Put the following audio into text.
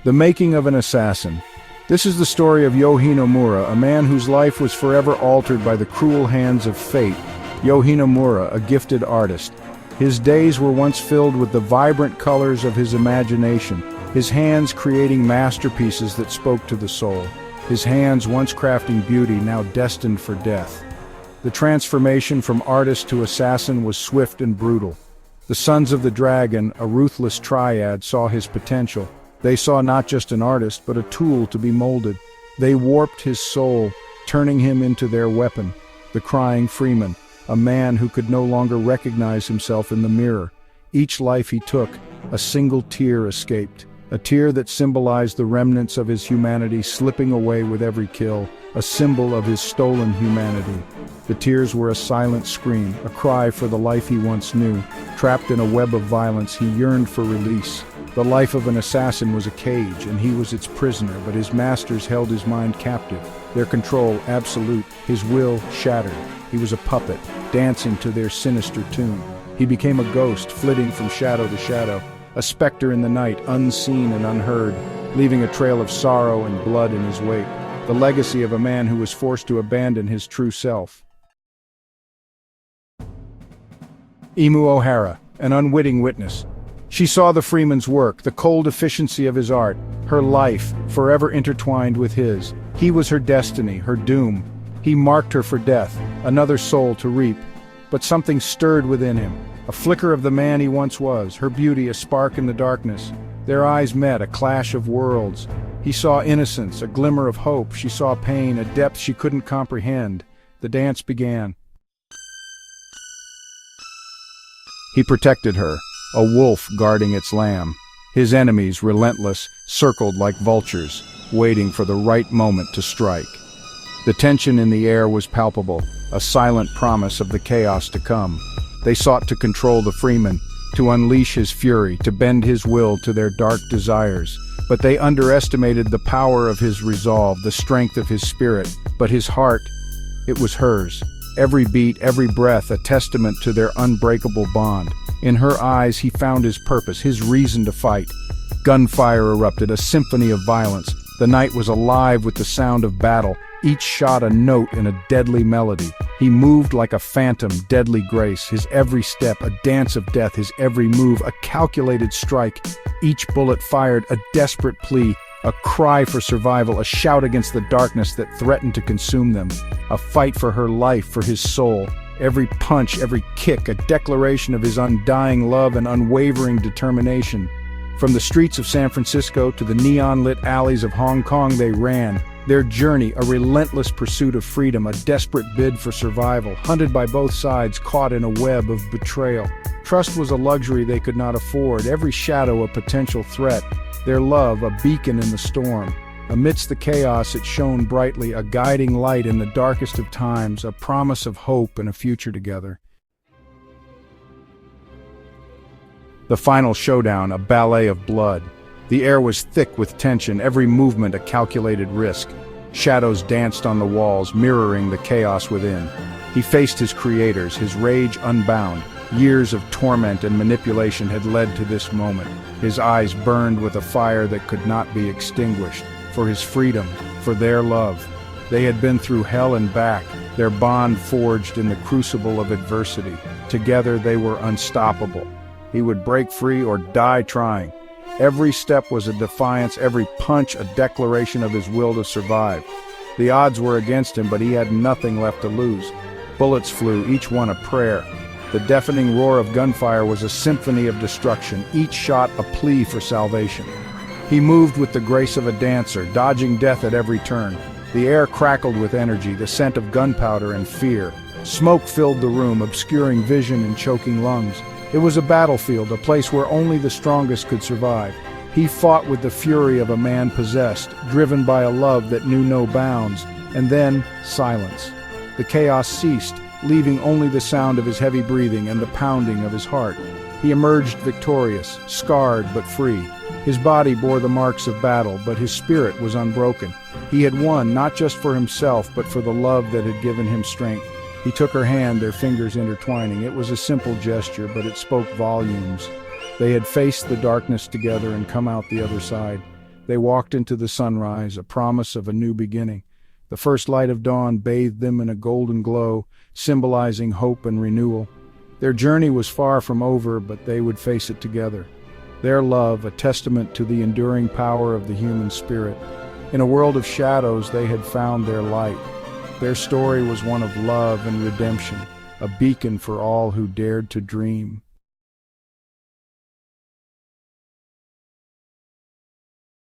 The making of an assassin. This is the story of Yohei Nomura, a man whose life was forever altered by the cruel hands of fate. Yohei Nomura, a gifted artist. His days were once filled with the vibrant colors of his imagination, his hands creating masterpieces that spoke to the soul. His hands once crafting beauty, now destined for death. The transformation from artist to assassin was swift and brutal. The Sons of the Dragon, a ruthless triad, saw his potential. They saw not just an artist, but a tool to be molded. They warped his soul, turning him into their weapon, the crying Freeman, a man who could no longer recognize himself in the mirror. Each life he took, a single tear escaped, a tear that symbolized the remnants of his humanity slipping away with every kill, a symbol of his stolen humanity. The tears were a silent scream, a cry for the life he once knew. Trapped in a web of violence, he yearned for release. The life of an assassin was a cage, and he was its prisoner, but his masters held his mind captive. Their control absolute, his will shattered. He was a puppet, dancing to their sinister tune. He became a ghost, flitting from shadow to shadow, a specter in the night, unseen and unheard, leaving a trail of sorrow and blood in his wake, the legacy of a man who was forced to abandon his true self. Emu O'Hara, an unwitting witness. She saw the Freeman's work, the cold efficiency of his art, her life, forever intertwined with his. He was her destiny, her doom. He marked her for death, another soul to reap. But something stirred within him, a flicker of the man he once was, her beauty a spark in the darkness. Their eyes met, a clash of worlds. He saw innocence, a glimmer of hope. She saw pain, a depth she couldn't comprehend. The dance began. He protected her, a wolf guarding its lamb. His enemies, relentless, circled like vultures, waiting for the right moment to strike. The tension in the air was palpable, a silent promise of the chaos to come. They sought to control the Freeman, to unleash his fury, to bend his will to their dark desires. But they underestimated the power of his resolve, the strength of his spirit. But his heart, it was hers. Every beat, every breath, a testament to their unbreakable bond. In her eyes he found his purpose, his reason to fight. Gunfire erupted, a symphony of violence. The night was alive with the sound of battle, each shot a note in a deadly melody. He moved like a phantom, deadly grace, his every step a dance of death, his every move a calculated strike. Each bullet fired a desperate plea, a cry for survival, a shout against the darkness that threatened to consume them. A fight for her life, for his soul. Every punch, every kick, a declaration of his undying love and unwavering determination. From the streets of San Francisco to the neon-lit alleys of Hong Kong they ran. Their journey, a relentless pursuit of freedom, a desperate bid for survival, hunted by both sides, caught in a web of betrayal. Trust was a luxury they could not afford, every shadow a potential threat, their love a beacon in the storm. Amidst the chaos it shone brightly, a guiding light in the darkest of times, a promise of hope and a future together. The final showdown, a ballet of blood. The air was thick with tension, every movement a calculated risk. Shadows danced on the walls, mirroring the chaos within. He faced his creators, his rage unbound. Years of torment and manipulation had led to this moment. His eyes burned with a fire that could not be extinguished. For his freedom, for their love. They had been through hell and back, their bond forged in the crucible of adversity. Together they were unstoppable. He would break free or die trying. Every step was a defiance, every punch a declaration of his will to survive. The odds were against him, but he had nothing left to lose. Bullets flew, each one a prayer. The deafening roar of gunfire was a symphony of destruction, each shot a plea for salvation. He moved with the grace of a dancer, dodging death at every turn. The air crackled with energy, the scent of gunpowder and fear. Smoke filled the room, obscuring vision and choking lungs. It was a battlefield, a place where only the strongest could survive. He fought with the fury of a man possessed, driven by a love that knew no bounds. And then, silence. The chaos ceased, leaving only the sound of his heavy breathing and the pounding of his heart. He emerged victorious, scarred but free. His body bore the marks of battle, but his spirit was unbroken. He had won, not just for himself, but for the love that had given him strength. He took her hand, their fingers intertwining. It was a simple gesture, but it spoke volumes. They had faced the darkness together and come out the other side. They walked into the sunrise, a promise of a new beginning. The first light of dawn bathed them in a golden glow, symbolizing hope and renewal. Their journey was far from over, but they would face it together. Their love, a testament to the enduring power of the human spirit. In a world of shadows, they had found their light. Their story was one of love and redemption, a beacon for all who dared to dream.